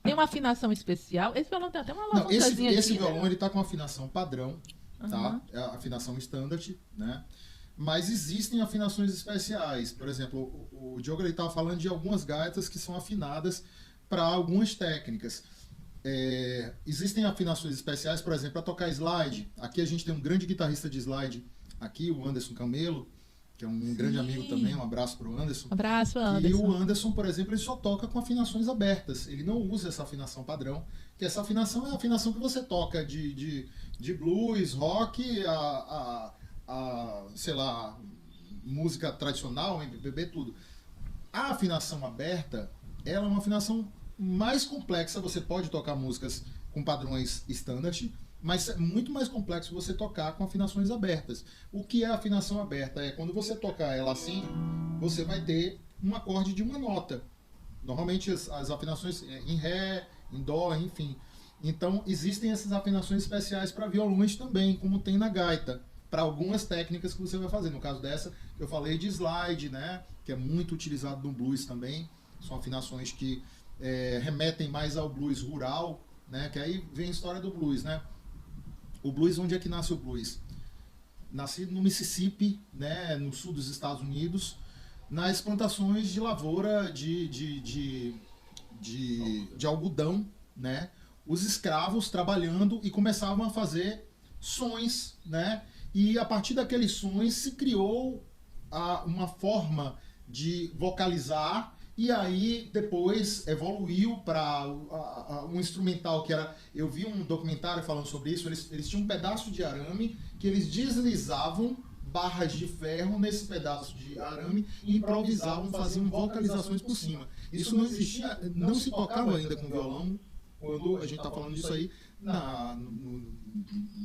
Tem uma afinação especial. Esse violão tem até uma Não, alavancazinha esse aqui, violão né? ele tá com afinação padrão, tá? É a afinação standard, né? Mas existem afinações especiais. Por exemplo, o Diogo estava falando de algumas gaitas que são afinadas para algumas técnicas. Existem afinações especiais, por exemplo, para tocar slide. Aqui a gente tem um grande guitarrista de slide, aqui, o Anderson Camelo, que é um grande amigo também. Um abraço para o Anderson. Um abraço, E Anderson. o Anderson, por exemplo, ele só toca com afinações abertas. Ele não usa essa afinação padrão, que essa afinação é a afinação que você toca de blues, rock, sei lá, música tradicional, MPB, tudo. A afinação aberta, ela é uma afinação mais complexa. Você pode tocar músicas com padrões standard, mas é muito mais complexo você tocar com afinações abertas. O que é afinação aberta? É quando você tocar ela assim, você vai ter um acorde de uma nota. Normalmente as afinações em Ré, em Dó, enfim. Então existem essas afinações especiais para violões também, como tem na gaita, para algumas técnicas que você vai fazer. No caso dessa, eu falei de slide, né, que é muito utilizado no blues também. São afinações que remetem mais ao blues rural, né, que aí vem a história do blues, né? O blues, onde é que nasce o blues? Nasce no Mississippi, né, no sul dos Estados Unidos, nas plantações de lavoura de algodão, né? Os escravos trabalhando e começavam a fazer sons, né? E a partir daqueles sons se criou uma forma de vocalizar, e aí depois evoluiu para um instrumental que era... Eu vi um documentário falando sobre isso. Eles tinham um pedaço de arame que eles deslizavam barras de ferro nesse pedaço de arame e improvisavam, faziam vocalizações por cima. Isso não existia, não se tocava ainda com violão quando a gente está falando disso aí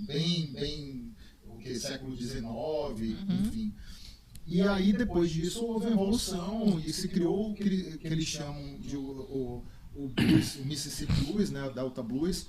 bem o que, século XIX, enfim. E aí, depois disso, houve a evolução e se criou o que eles chamam de o blues, o Mississippi Blues, né, o Delta Blues,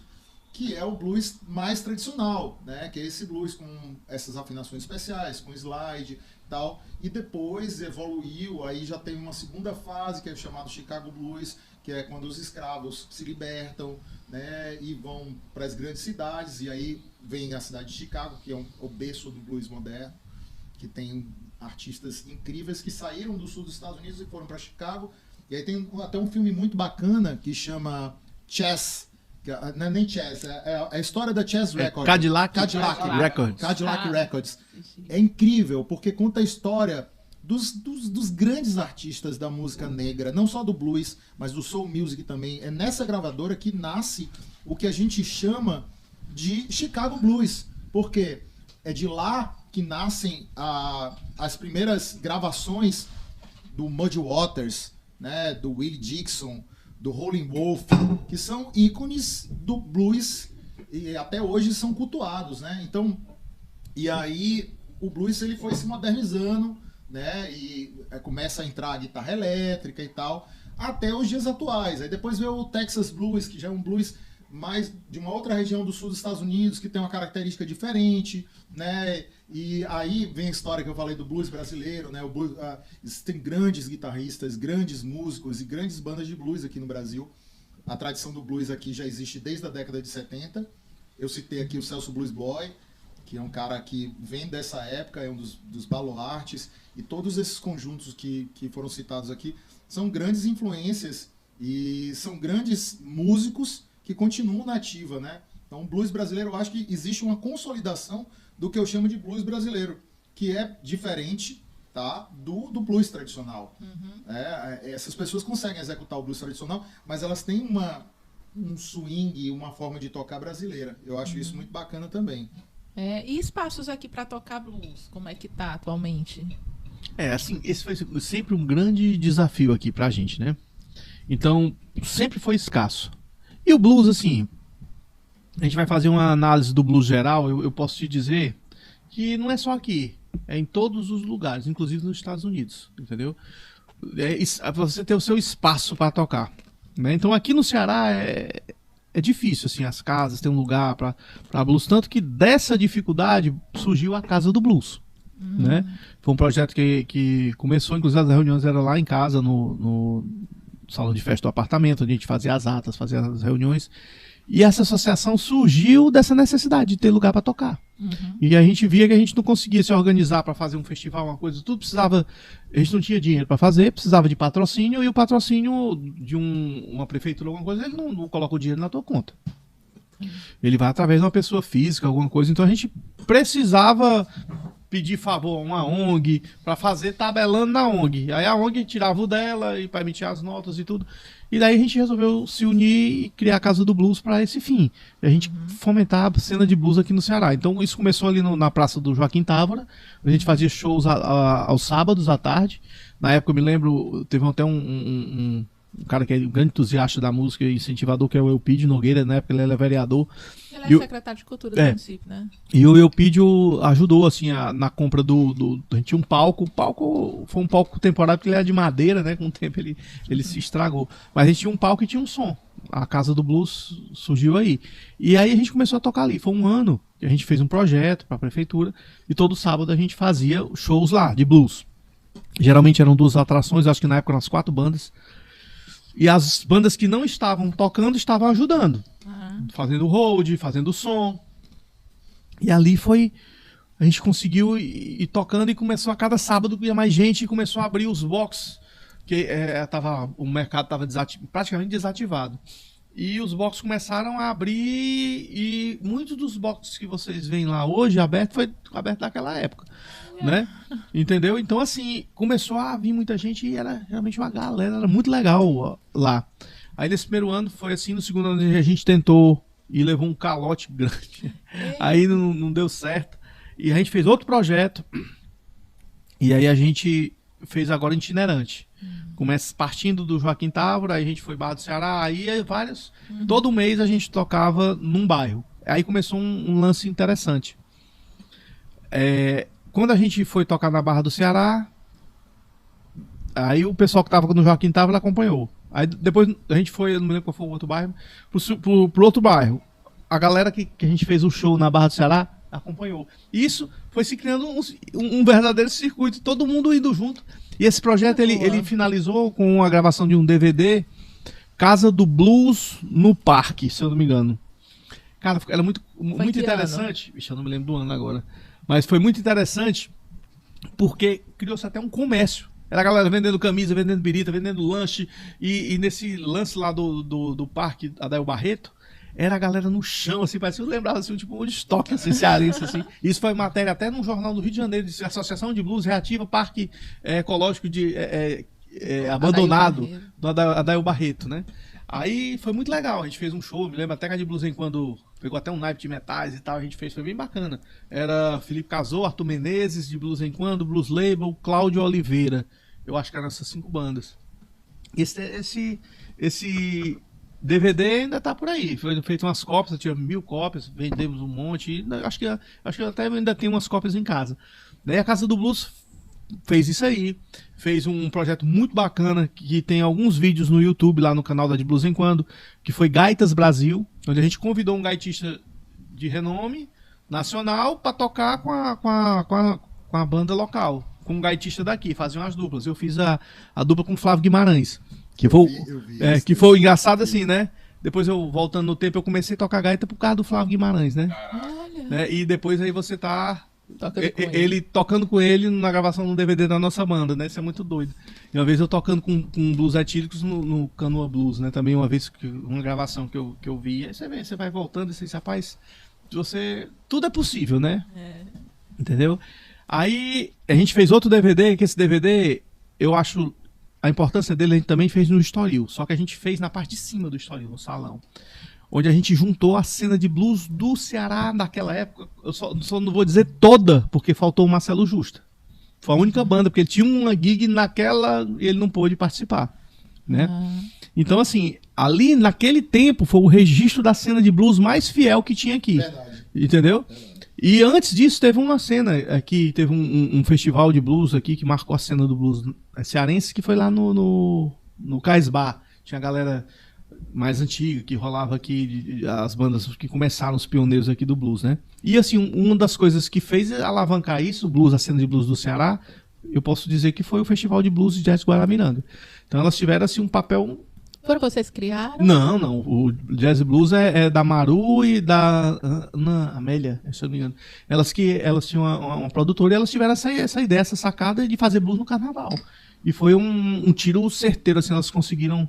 que é o blues mais tradicional, né, que é esse blues com essas afinações especiais, com slide e tal. E depois evoluiu, aí já tem uma segunda fase, que é chamado Chicago Blues, que é quando os escravos se libertam, né, e vão para as grandes cidades. E aí vem a cidade de Chicago, que é o berço do blues moderno, que tem artistas incríveis que saíram do sul dos Estados Unidos e foram para Chicago. E aí tem até um filme muito bacana que chama Chess, que não é nem Chess, é a história da Chess Records. Cadillac Records. Cadillac Records. É incrível, porque conta a história dos grandes artistas da música negra, não só do blues, mas do soul music também. É nessa gravadora que nasce o que a gente chama de Chicago Blues, porque é de lá que nascem as primeiras gravações do Muddy Waters, né, do Willie Dixon, do Howlin' Wolf, que são ícones do blues e até hoje são cultuados, né? Então, e aí o blues ele foi se modernizando, né? E começa a entrar a guitarra elétrica e tal, até os dias atuais. Aí depois veio o Texas Blues, que já é um blues mais de uma outra região do sul dos Estados Unidos, que tem uma característica diferente, né? E aí vem a história que eu falei do blues brasileiro, né? O blues, tem grandes guitarristas, grandes músicos e grandes bandas de blues aqui no Brasil. A tradição do blues aqui já existe desde a década de 70. Eu citei aqui o Celso Blues Boy, que é um cara que vem dessa época, é um dos baluartes, e todos esses conjuntos que foram citados aqui são grandes influências e são grandes músicos que continuam na ativa, né? Então, o blues brasileiro, eu acho que existe uma consolidação do que eu chamo de blues brasileiro, que é diferente, tá, do blues tradicional. Essas pessoas conseguem executar o blues tradicional, mas elas têm um swing, uma forma de tocar brasileira. Eu acho isso muito bacana também. E espaços aqui para tocar blues, como é que tá atualmente? Assim, esse foi sempre um grande desafio aqui pra gente, né? Então, sempre foi escasso. E o blues, assim, a gente vai fazer uma análise do blues geral, eu posso te dizer que não é só aqui, é em todos os lugares, inclusive nos Estados Unidos, entendeu? Você ter o seu espaço para tocar, né? Então aqui no Ceará é difícil, assim, as casas têm um lugar para blues, tanto que dessa dificuldade surgiu a Casa do Blues, né? Foi um projeto que começou, inclusive as reuniões eram lá em casa, salão de festa do apartamento, onde a gente fazia as atas, fazia as reuniões. E essa associação surgiu dessa necessidade de ter lugar para tocar. E a gente via que a gente não conseguia se organizar para fazer um festival, uma coisa, tudo precisava. A gente não tinha dinheiro para fazer, precisava de patrocínio, e o patrocínio de uma prefeitura, alguma coisa, ele não coloca o dinheiro na tua conta. Ele vai através de uma pessoa física, alguma coisa. Então a gente precisava pedir favor a uma ONG para fazer tabelando na ONG. Aí a ONG tirava o dela e para emitir as notas e tudo. E daí a gente resolveu se unir e criar a Casa do Blues para esse fim. E a gente fomentar a cena de blues aqui no Ceará. Então isso começou ali na Praça do Joaquim Távora. A gente fazia shows aos sábados à tarde. Na época eu me lembro, teve até um cara que é um grande entusiasta da música e incentivador, que é o Eupídio Nogueira. Na época ele era vereador. Ele é secretário de Cultura do município, né? E o Eupídio ajudou, assim, na compra a gente tinha um palco. O palco foi um palco temporário, porque ele era de madeira, né? Com o tempo ele se estragou. Mas a gente tinha um palco e tinha um som. A Casa do Blues surgiu aí. E aí a gente começou a tocar ali. Foi um ano que a gente fez um projeto para a prefeitura. E todo sábado a gente fazia shows lá, de blues. Geralmente eram 2 atrações, acho que na época eram as 4 bandas. E as bandas que não estavam tocando estavam ajudando. Fazendo road, fazendo som. E ali a gente conseguiu ir tocando, e começou a cada sábado ia mais gente, e começou a abrir os boxes, que o mercado estava praticamente desativado. E os boxes começaram a abrir, e muitos dos boxes que vocês veem lá hoje aberto foi aberto naquela época, né? Entendeu? Então assim, começou a vir muita gente, e era realmente uma galera, era muito legal lá. Aí nesse primeiro ano foi assim, no segundo ano a gente tentou e levou um calote grande. Aí não deu certo. E a gente fez outro projeto. E aí a gente fez agora itinerante. Começa partindo do Joaquim Távora, aí a gente foi Barra do Ceará, aí vários. Todo mês a gente tocava num bairro. Aí começou um lance interessante. Quando a gente foi tocar na Barra do Ceará, aí o pessoal que estava no Joaquim Távora acompanhou. Aí depois a gente foi, eu não me lembro qual foi o outro bairro, pro outro bairro. A galera que a gente fez o show na Barra do Ceará acompanhou. Isso foi se criando um verdadeiro circuito, todo mundo indo junto. E esse projeto ele finalizou com a gravação de um DVD, Casa do Blues no Parque, se eu não me engano. Cara, era muito interessante. Vixe, eu não me lembro do ano agora. Mas foi muito interessante porque criou-se até um comércio. Era a galera vendendo camisa, vendendo birita, vendendo lanche. E nesse lance lá do Parque Adair Barreto, era a galera no chão, assim, parecia, eu lembrava assim, tipo um estoque assim, cearense, assim. Isso foi matéria até num jornal do Rio de Janeiro, de Associação de Blues Reativa, Parque Ecológico Abandonado, do Adair Barreto, né? Aí foi muito legal, a gente fez um show, me lembro até que a de Blues em Quando pegou até um naipe de metais e tal, a gente fez, foi bem bacana. Era Felipe Casou, Arthur Menezes, de Blues em Quando, Blues Label, Cláudio Oliveira. Eu acho que eram essas 5 bandas. Esse DVD ainda tá por aí. Foi feito umas cópias, tinha 1000 cópias, vendemos um monte. Acho que até ainda tem umas cópias em casa. Daí a Casa do Blues fez isso aí. Fez um projeto muito bacana, que tem alguns vídeos no YouTube, lá no canal da De Blues em Quando, que foi Gaitas Brasil, onde a gente convidou um gaitista de renome nacional para tocar com a banda local, com um gaitista daqui, faziam as duplas. Eu fiz a dupla com o Flávio Guimarães, que foi engraçado assim, né? Depois eu, voltando no tempo, eu comecei a tocar gaita por causa do Flávio Guimarães, né? Né? E depois aí você tá ele tocando com ele na gravação do DVD da nossa banda, né? Isso é muito doido. E uma vez eu tocando com blues etíricos no Canoa Blues, né? Também uma vez, uma gravação que eu vi. Aí você vai voltando e você diz, rapaz, tudo é possível, né? Entendeu? Aí a gente fez outro DVD, que esse DVD, eu acho, a importância dele a gente também fez no Estoril, só que a gente fez na parte de cima do Estoril, no salão, onde a gente juntou a cena de blues do Ceará naquela época. Eu só não vou dizer toda, porque faltou o Marcelo Justa. Foi a única banda, porque ele tinha uma gig naquela e ele não pôde participar, né? Então, assim, ali naquele tempo foi o registro da cena de blues mais fiel que tinha aqui. Verdade. Entendeu? Verdade. E antes disso teve uma cena aqui, teve um festival de blues aqui que marcou a cena do blues cearense, que foi lá no Cais Bar. Tinha a galera mais antiga que rolava aqui, as bandas que começaram, os pioneiros aqui do blues, né? E assim, uma das coisas que fez alavancar isso, o blues, a cena de blues do Ceará, eu posso dizer que foi o Festival de Blues e Jazz Guaramiranga. Então elas tiveram assim um papel... Foram vocês que criaram? Não. O Jazz Blues é da Maru e da Ana Amélia, se eu não me engano. Elas tinham uma produtora e elas tiveram essa ideia, essa sacada de fazer blues no carnaval. E foi um tiro certeiro, assim, elas conseguiram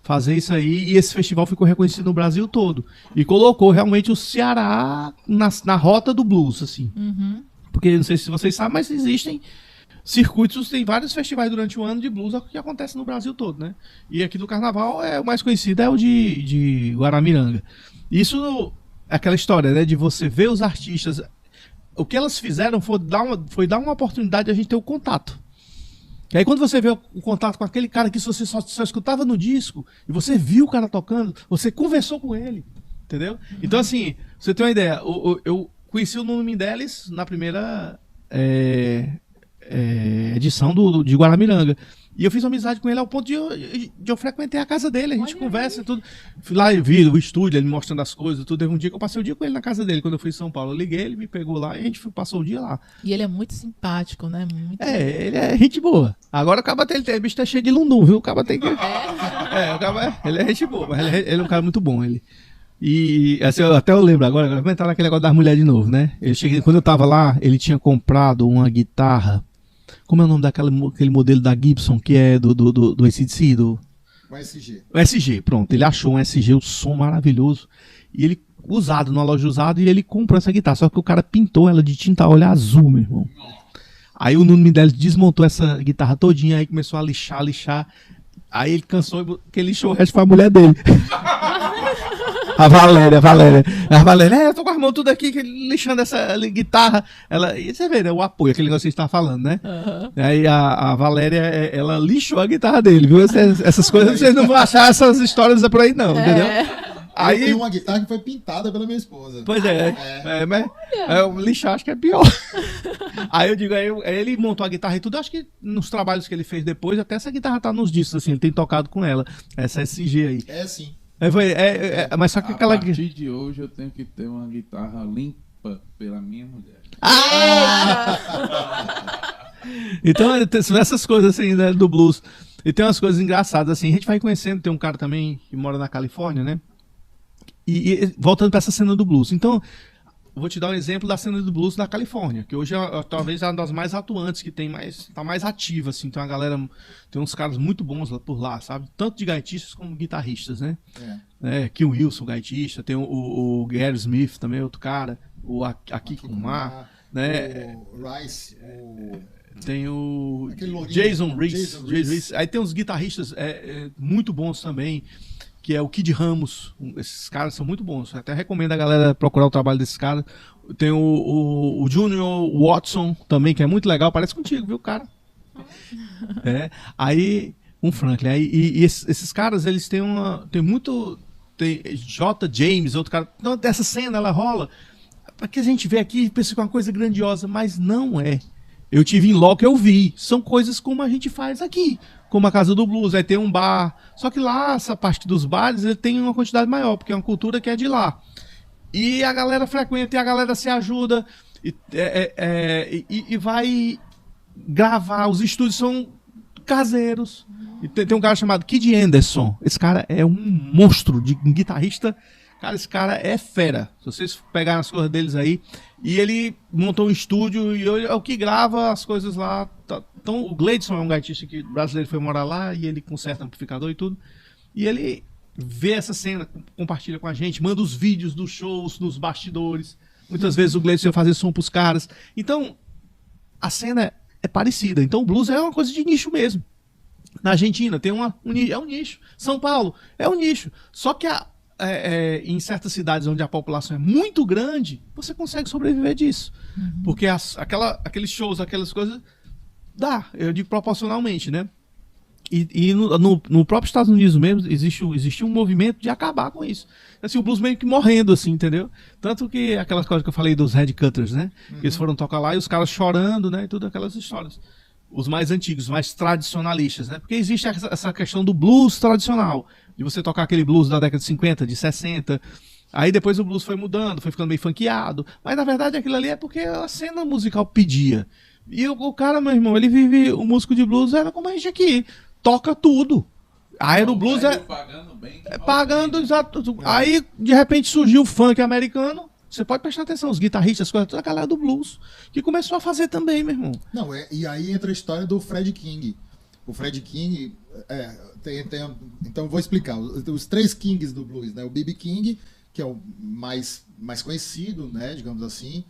fazer isso aí. E esse festival ficou reconhecido no Brasil todo. E colocou realmente o Ceará na rota do blues, assim. Uhum. Porque, não sei se vocês sabem, mas existem circuitos, tem vários festivais durante o ano de blues que acontece no Brasil todo, né? E aqui do Carnaval, o mais conhecido é o de Guaramiranga. Isso é aquela história, né? De você ver os artistas. O que elas fizeram foi dar uma oportunidade de a gente ter o contato. E aí quando você vê o contato com aquele cara que você só escutava no disco, e você viu o cara tocando, você conversou com ele, entendeu? Então, assim, você tem uma ideia, eu conheci o Nuno Mindeles na primeira... edição de Guaramiranga. E eu fiz uma amizade com ele ao ponto de eu frequentar a casa dele, a gente conversa e tudo. Fui lá e vi o estúdio, ele me mostrando as coisas e tudo. Teve um dia que eu passei o dia com ele na casa dele, quando eu fui em São Paulo. Eu liguei, ele me pegou lá e a gente passou o dia lá. E ele é muito simpático, né? Ele é gente boa. Agora o Caba o bicho tá cheio de lundum, viu? O Caba tem que... ele é gente boa, mas ele é um cara muito bom, ele. E assim, até eu lembro agora, vou entrar naquele negócio das mulheres de novo, né? Quando eu tava lá, ele tinha comprado uma guitarra. Como é o nome daquele modelo da Gibson, que é do AC/DC? O SG. O SG, pronto. Ele achou um SG, o som maravilhoso. E ele, usado, numa loja usada, e ele comprou essa guitarra. Só que o cara pintou ela de tinta a óleo azul, meu irmão. Aí o Nuno Mindeles desmontou essa guitarra todinha, aí começou a lixar. Aí ele cansou, que ele lixou o resto foi a mulher dele. A Valéria. Eu tô com as mãos tudo aqui, lixando essa guitarra. E você vê, né? O apoio, aquele negócio que você tá falando, né? Uhum. Aí a Valéria, ela lixou a guitarra dele, viu? Essas coisas, vocês não vão achar essas histórias por aí, não, entendeu? Aí tem uma guitarra que foi pintada pela minha esposa. Pois mas lixar acho que é pior. Aí eu digo, aí ele montou a guitarra e tudo, acho que nos trabalhos que ele fez depois, até essa guitarra tá nos discos, assim, ele tem tocado com ela, essa SG aí. Sim. Mas só que aquela... A partir de hoje eu tenho que ter uma guitarra limpa pela minha mulher. Então, são essas coisas assim, né, do blues. E tem umas coisas engraçadas, assim, a gente vai conhecendo, tem um cara também que mora na Califórnia, né? E voltando para essa cena do blues. Então, eu vou te dar um exemplo da cena do blues da Califórnia, que hoje talvez é uma das mais atuantes, que tá mais ativa, assim. Tem uma galera, tem uns caras muito bons por lá, sabe? Tanto de gaitistas como guitarristas, né? Kim Wilson, gaitista, tem o Gary Smith também, outro cara, o Aki Kumar, né? O Rice, tem o Jason Reese. Aí tem uns guitarristas muito bons também, que é o Kid Ramos. Esses caras são muito bons. Eu até recomendo a galera procurar o trabalho desses caras. Tem o Junior Watson também, que é muito legal. Parece contigo, viu, cara? Aí, um Franklin. E esses caras, eles têm muito... Tem J. James, outro cara. Então, essa cena, ela rola. Porque a gente vê aqui e pensa que é uma coisa grandiosa, mas não é. Eu tive em loco, eu vi. São coisas como a gente faz aqui. Como a Casa do Blues, aí tem um bar. Só que lá, essa parte dos bares, ele tem uma quantidade maior, porque é uma cultura que é de lá. E a galera frequenta, e a galera se ajuda, e vai gravar. Os estúdios são caseiros. E tem um cara chamado Kid Anderson. Esse cara é um monstro de um guitarrista. Cara, esse cara é fera. Se vocês pegarem as coisas deles aí. E ele montou um estúdio e é o que grava as coisas lá. Então, o Gleidson é um gaitista que brasileiro foi morar lá e ele conserta amplificador e tudo. E ele vê essa cena, compartilha com a gente, manda os vídeos dos shows, dos bastidores. Muitas vezes o Gleidson ia fazer som pros caras. Então, a cena é parecida. Então, o blues é uma coisa de nicho mesmo. Na Argentina tem é um nicho. São Paulo é um nicho. Só que em certas cidades onde a população é muito grande, você consegue sobreviver disso. Uhum. Porque aqueles shows, aquelas coisas, eu digo proporcionalmente, né? E no próprio Estados Unidos mesmo, existe um movimento de acabar com isso. Assim, o blues meio que morrendo, assim, entendeu? Tanto que aquelas coisas que eu falei dos headcutters, né? Uhum. Que eles foram tocar lá e os caras chorando, né? E tudo aquelas histórias. Os mais antigos, mais tradicionalistas, né? Porque existe essa questão do blues tradicional, de você tocar aquele blues da década de 50, de 60. Aí depois o blues foi mudando, foi ficando meio funkeado. Mas na verdade aquilo ali é porque a cena musical pedia. E o cara, meu irmão, ele vive, o músico de blues era como a gente aqui, toca tudo. Aí o blues pagando bem, pagando, exato. Aí, de repente, surgiu o funk americano. Você pode prestar atenção, os guitarristas, toda a galera do blues, que começou a fazer também, meu irmão. Não, e aí entra a história do Fred King. O Fred King, então eu vou explicar. Os 3 Kings do blues, né? O B.B. King, que é o mais conhecido, né? Digamos assim.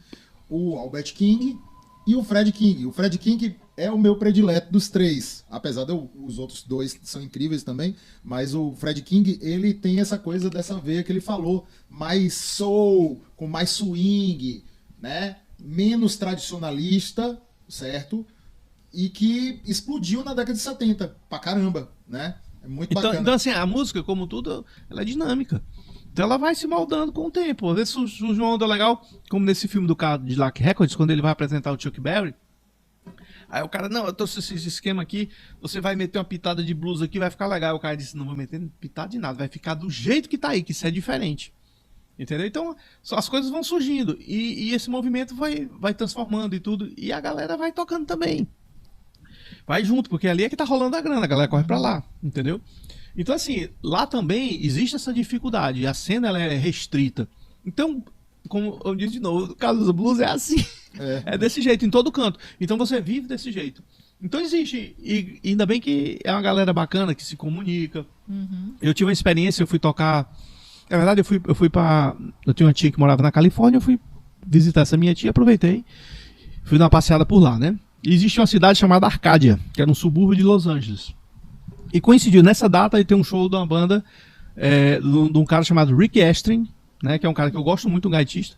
O Albert King e o Fred King. O Fred King é o meu predileto dos 3. Apesar os outros 2 são incríveis também. Mas o Fred King, ele tem essa coisa dessa veia que ele falou. Mais soul, com mais swing, né? Menos tradicionalista, certo? E que explodiu na década de 70, pra caramba, né? É muito bacana. Então, assim, a música, como tudo, ela é dinâmica. Então ela vai se moldando com o tempo. Às vezes surge uma onda legal, como nesse filme do Cadillac Records, quando ele vai apresentar o Chuck Berry. Aí o cara, não, eu tô esse esquema aqui, você vai meter uma pitada de blues aqui, vai ficar legal. O cara disse, não vou meter pitada de nada, vai ficar do jeito que tá aí, que isso é diferente. Entendeu? Então, as coisas vão surgindo. E esse movimento vai transformando e tudo. E a galera vai tocando também. Vai junto, porque ali é que tá rolando a grana, a galera corre pra lá, entendeu? Então, assim, lá também existe essa dificuldade, a cena ela é restrita. Então, como eu disse de novo, o caso do blues é assim, é desse jeito, em todo canto. Então você vive desse jeito. Então existe, e ainda bem que é uma galera bacana, que se comunica. Eu tive uma experiência, eu fui tocar, na verdade eu tinha uma tia que morava na Califórnia, eu fui visitar essa minha tia, aproveitei, fui dar uma passeada por lá, né? E existe uma cidade chamada Arcádia, que era um subúrbio de Los Angeles. E coincidiu nessa data, aí tem um show de uma banda de um cara chamado Rick Astley, né, que é um cara que eu gosto muito, um gaitista.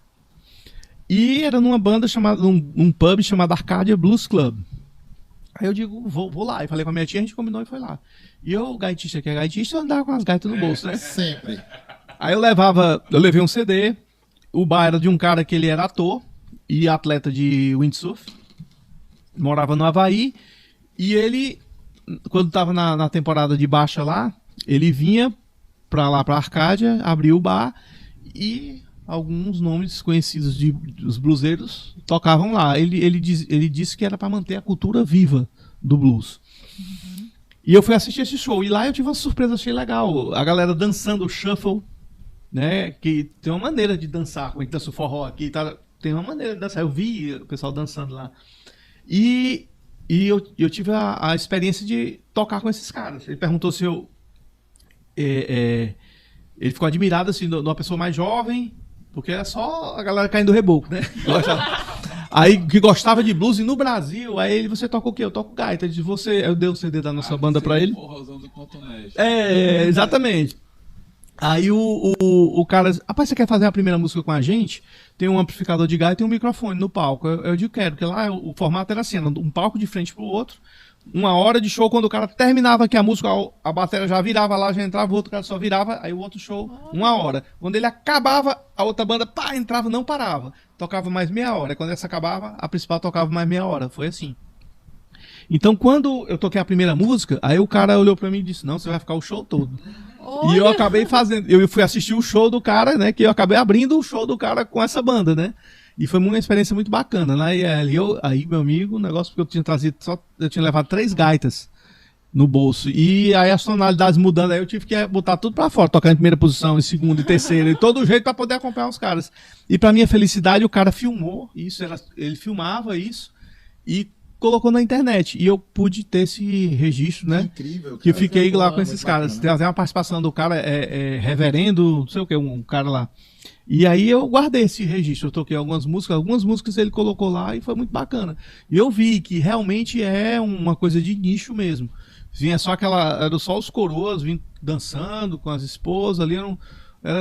E era numa banda chamada, um pub chamado Arcadia Blues Club. Aí eu digo, vou lá. E falei com a minha tia, a gente combinou e foi lá. E eu, gaitista que é gaitista, eu andava com as gaitas no bolso, né? Sempre. Aí eu levei um CD, o bar era de um cara que ele era ator e atleta de windsurf. Morava no Havaí, e ele, quando tava na temporada de baixa lá, ele vinha pra lá, pra Arcádia, abriu o bar, e alguns nomes conhecidos dos bluseiros tocavam lá. Ele disse que era pra manter a cultura viva do blues. E eu fui assistir esse show, e lá eu tive uma surpresa, achei legal. A galera dançando o shuffle, né, que tem uma maneira de dançar, como é que dança o forró aqui, tá, tem uma maneira de dançar. Eu vi o pessoal dançando lá. E eu tive a experiência de tocar com esses caras. Ele perguntou se eu... ele ficou admirado, assim, de uma pessoa mais jovem, porque era só a galera caindo do reboco, né? Aí, que gostava de blues, e no Brasil, aí você toca o quê? Eu toco gaita. Ele disse, eu dei o CD da nossa banda pra ele. Exatamente. Aí o cara disse, rapaz, você quer fazer a primeira música com a gente? Tem um amplificador de gaita e um microfone no palco. Eu digo, quero, porque lá o formato era assim, um palco de frente pro outro, 1 hora de show, quando o cara terminava aqui a música, a bateria já virava lá, já entrava, o outro cara só virava, aí o outro show, 1 hora. Quando ele acabava, a outra banda, entrava, não parava. Tocava mais meia hora. Quando essa acabava, a principal tocava mais meia hora. Foi assim. Então, quando eu toquei a primeira música, aí o cara olhou pra mim e disse, não, você vai ficar o show todo. Olha. E eu acabei fazendo, eu fui assistir o show do cara, né, que eu acabei abrindo o show do cara com essa banda, né. E foi uma experiência muito bacana, né? E aí, meu amigo, o negócio que eu tinha trazido, eu tinha levado 3 gaitas no bolso. E aí as tonalidades mudando, aí eu tive que botar tudo pra fora, tocar em primeira posição, em segunda e terceira, e todo jeito pra poder acompanhar os caras. E pra minha felicidade, o cara filmou isso, ele filmava isso e colocou na internet. E eu pude ter esse registro, né? Incrível, cara. Que eu fiquei lá com esses caras. Tem até uma participação do cara, reverendo, não sei o que, um cara lá. E aí eu guardei esse registro, eu toquei algumas músicas ele colocou lá e foi muito bacana. E eu vi que realmente é uma coisa de nicho mesmo. Vinha só era só os coroas vindo dançando com as esposas ali,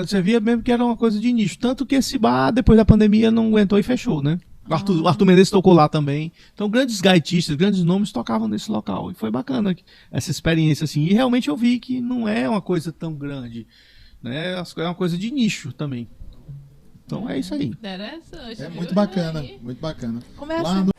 você via mesmo que era uma coisa de nicho. Tanto que esse bar, depois da pandemia, não aguentou e fechou, né? O Arthur Menezes tocou lá também. Então grandes gaitistas, grandes nomes tocavam nesse local. E foi bacana essa experiência, assim. E realmente eu vi que não é uma coisa tão grande, né? É uma coisa de nicho também. Então é isso aí. Interessante. É muito bacana, muito bacana. Começa Lá no